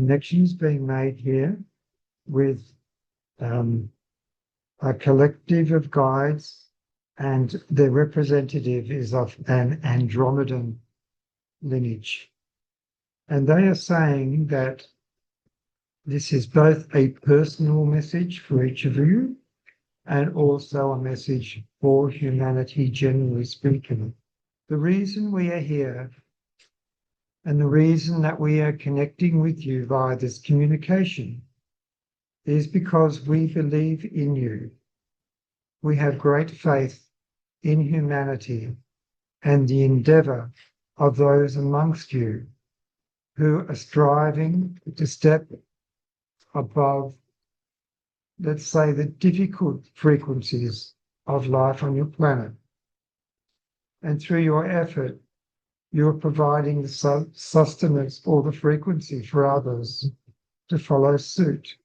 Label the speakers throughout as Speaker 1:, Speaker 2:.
Speaker 1: connections being made here with a collective of guides, and their representative is of an Andromedan lineage. And they are saying that this is both a personal message for each of you and also a message for humanity, generally speaking. The reason we are here and the reason that we are connecting with you via this communication is because we believe in you. We have great faith in humanity and the endeavour of those amongst you who are striving to step above, let's say, the difficult frequencies of life on your planet. And through your effort, you're providing the sustenance or the frequency for others to follow suit,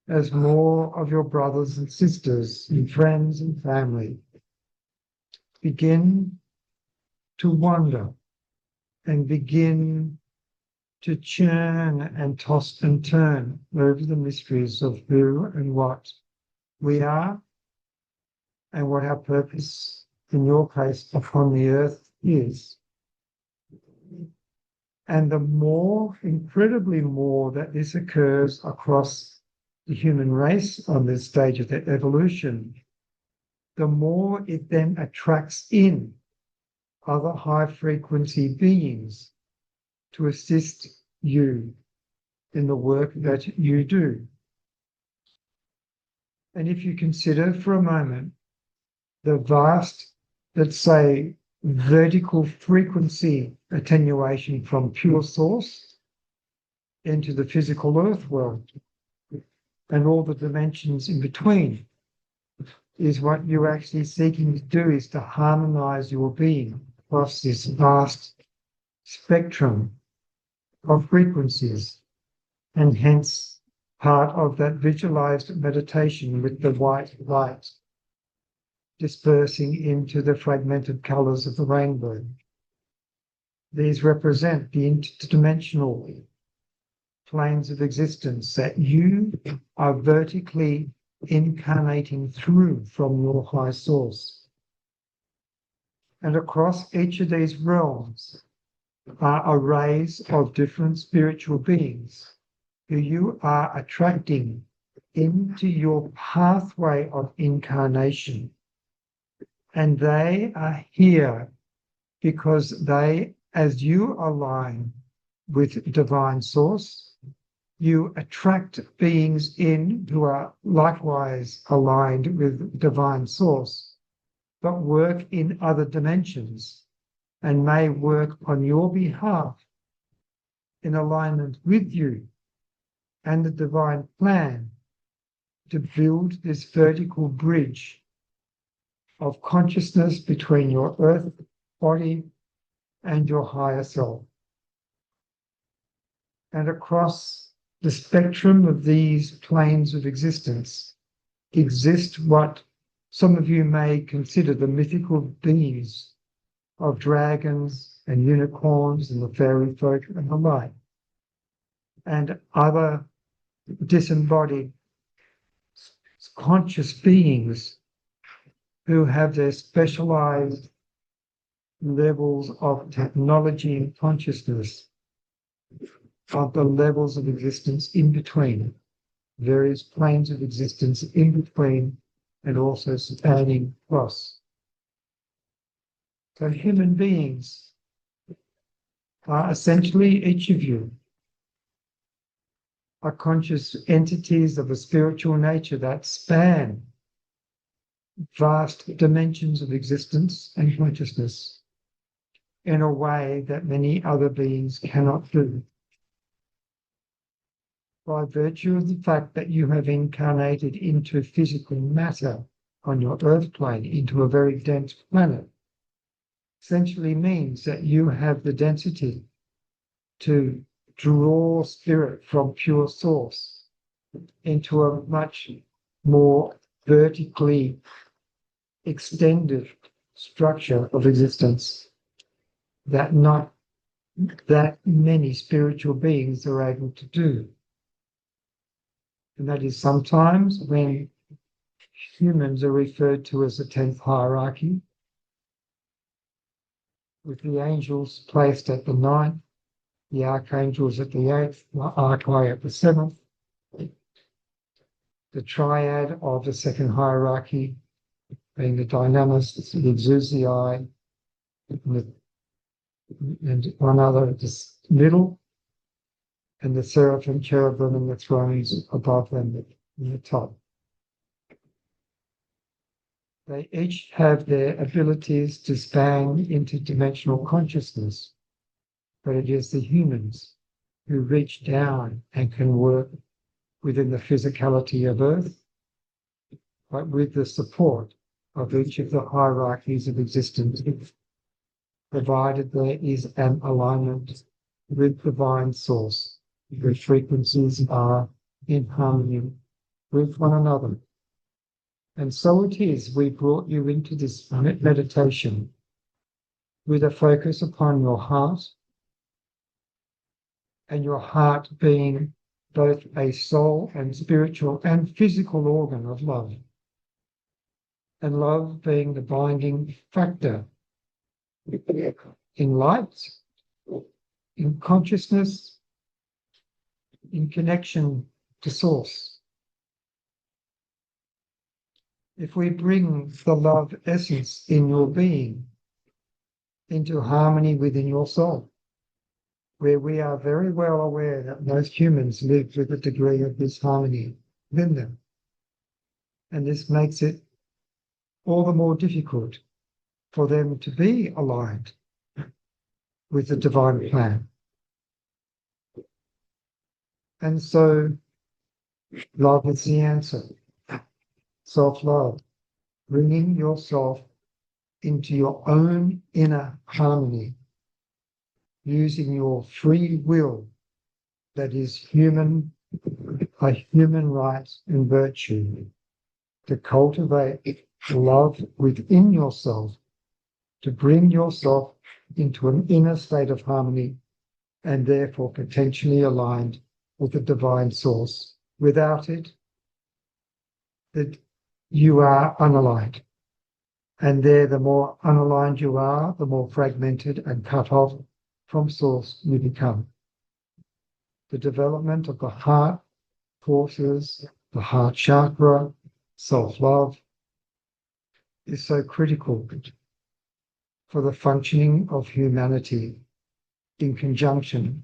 Speaker 1: as more of your brothers and sisters and friends and family begin to wander and begin to churn and toss and turn over the mysteries of who and what we are and what our purpose, in your case, upon the earth is. And the more, incredibly more, that this occurs across the human race on this stage of their evolution, the more it then attracts in other high-frequency beings to assist you in the work that you do. And if you consider for a moment the vast, let's say, vertical frequency attenuation from pure source into the physical earth world and all the dimensions in between, is what you're actually seeking to do is to harmonize your being across this vast spectrum of frequencies, and hence part of that visualized meditation with the white light dispersing into the fragmented colors of the rainbow. These represent the interdimensional planes of existence that you are vertically incarnating through from your high source. And across each of these realms are arrays of different spiritual beings who you are attracting into your pathway of incarnation. And they are here because they, as you align with divine source, you attract beings in who are likewise aligned with divine source, but work in other dimensions and may work on your behalf in alignment with you and the divine plan to build this vertical bridge of consciousness between your earth body and your higher self. And across the spectrum of these planes of existence exist what some of you may consider the mythical beings of dragons and unicorns and the fairy folk and the like, and other disembodied conscious beings who have their specialized levels of technology and consciousness of the levels of existence in between, various planes of existence in between, and also spanning across. So human beings are essentially, each of you, are conscious entities of a spiritual nature that span vast dimensions of existence and consciousness in a way that many other beings cannot do. By virtue of the fact that you have incarnated into physical matter on your earth plane, into a very dense planet, essentially means that you have the density to draw spirit from pure source into a much more vertically extended structure of existence that not that many spiritual beings are able to do. And that is sometimes when humans are referred to as the 10th hierarchy, with the angels placed at the 9th, the archangels at the 8th, the archai at the 7th, the triad of the second hierarchy being the dynamists, the exousiai, and one other at the middle, and the seraphim, cherubim, and the thrones above them in the top. They each have their abilities to span interdimensional consciousness, but it is the humans who reach down and can work within the physicality of Earth, but with the support of each of the hierarchies of existence, provided there is an alignment with divine source, where frequencies are in harmony with one another. And so it is, we brought you into this meditation with a focus upon your heart, and your heart being both a soul and spiritual and physical organ of love, and love being the binding factor in light, in consciousness, in connection to source. If we bring the love essence in your being into harmony within your soul, where we are very well aware that most humans live with a degree of disharmony within them, and this makes it all the more difficult for them to be aligned with the divine plan. And so love is the answer. Self-love, bringing yourself into your own inner harmony, using your free will that is human, a human right and virtue, to cultivate love within yourself, to bring yourself into an inner state of harmony and therefore potentially aligned with the divine source. Without it, that you are unaligned. And there, the more unaligned you are, the more fragmented and cut off from source you become. The development of the heart forces, the heart chakra, self-love, is so critical for the functioning of humanity in conjunction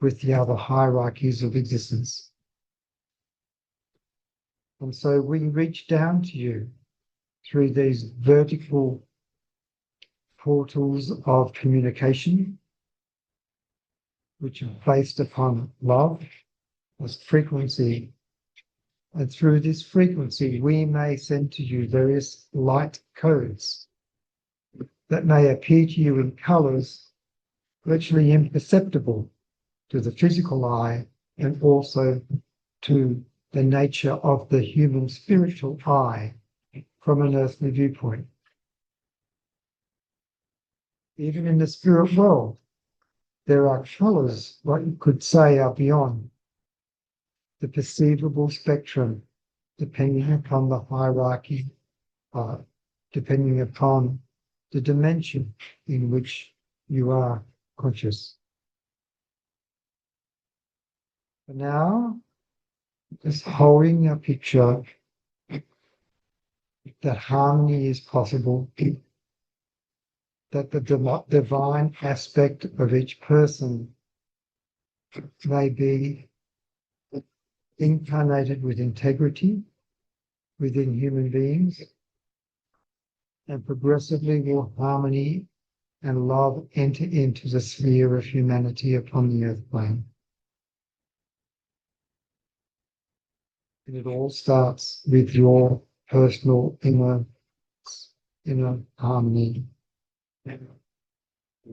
Speaker 1: with the other hierarchies of existence. And so we reach down to you through these vertical portals of communication, which are based upon love as frequency. And through this frequency, we may send to you various light codes that may appear to you in colors virtually imperceptible to the physical eye and also to the nature of the human spiritual eye from an earthly viewpoint. Even in the spirit world, there are colors, what you could say are beyond the perceivable spectrum, depending upon the hierarchy, depending upon the dimension in which you are conscious. But now, just holding a picture that harmony is possible, that the divine aspect of each person may be incarnated with integrity within human beings, and progressively will harmony and love enter into the sphere of humanity upon the earth plane. And it all starts with your personal inner harmony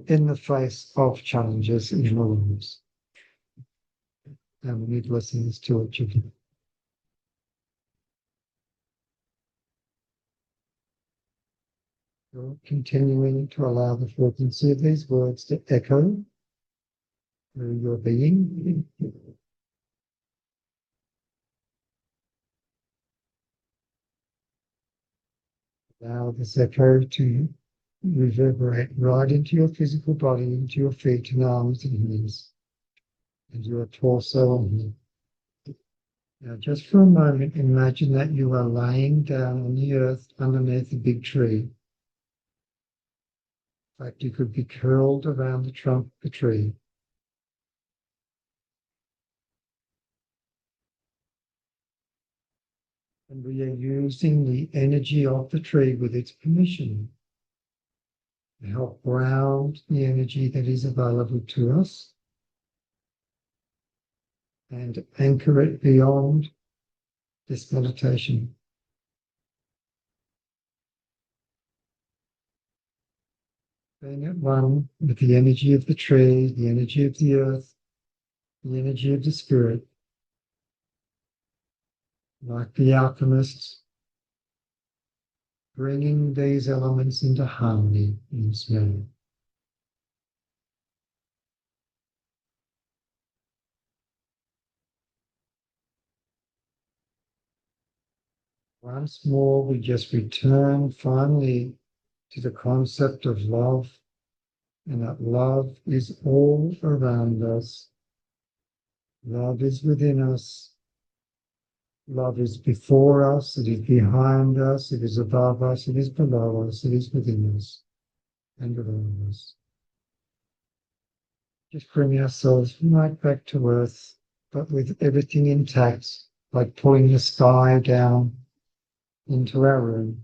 Speaker 1: in the face of challenges in your lives. And we need blessings to each of you. You're continuing to allow the frequency of these words to echo through your being. Allow this echo to reverberate right into your physical body, into your feet and arms and hands, and your torso and head. Now, just for a moment, imagine that you are laying down on the earth underneath a big tree. In fact, you could be curled around the trunk of the tree. And we are using the energy of the tree with its permission to help ground the energy that is available to us and anchor it beyond this meditation. Being at one with the energy of the tree, the energy of the earth, the energy of the spirit, like the alchemists, bringing these elements into harmony in this manner. Once more, we just return finally to the concept of love, and that love is all around us. Love is within us. Love is before us, it is behind us, it is above us, it is below us, it is within us and around us. Just bring ourselves right back to earth, but with everything intact, like pulling the sky down into our room.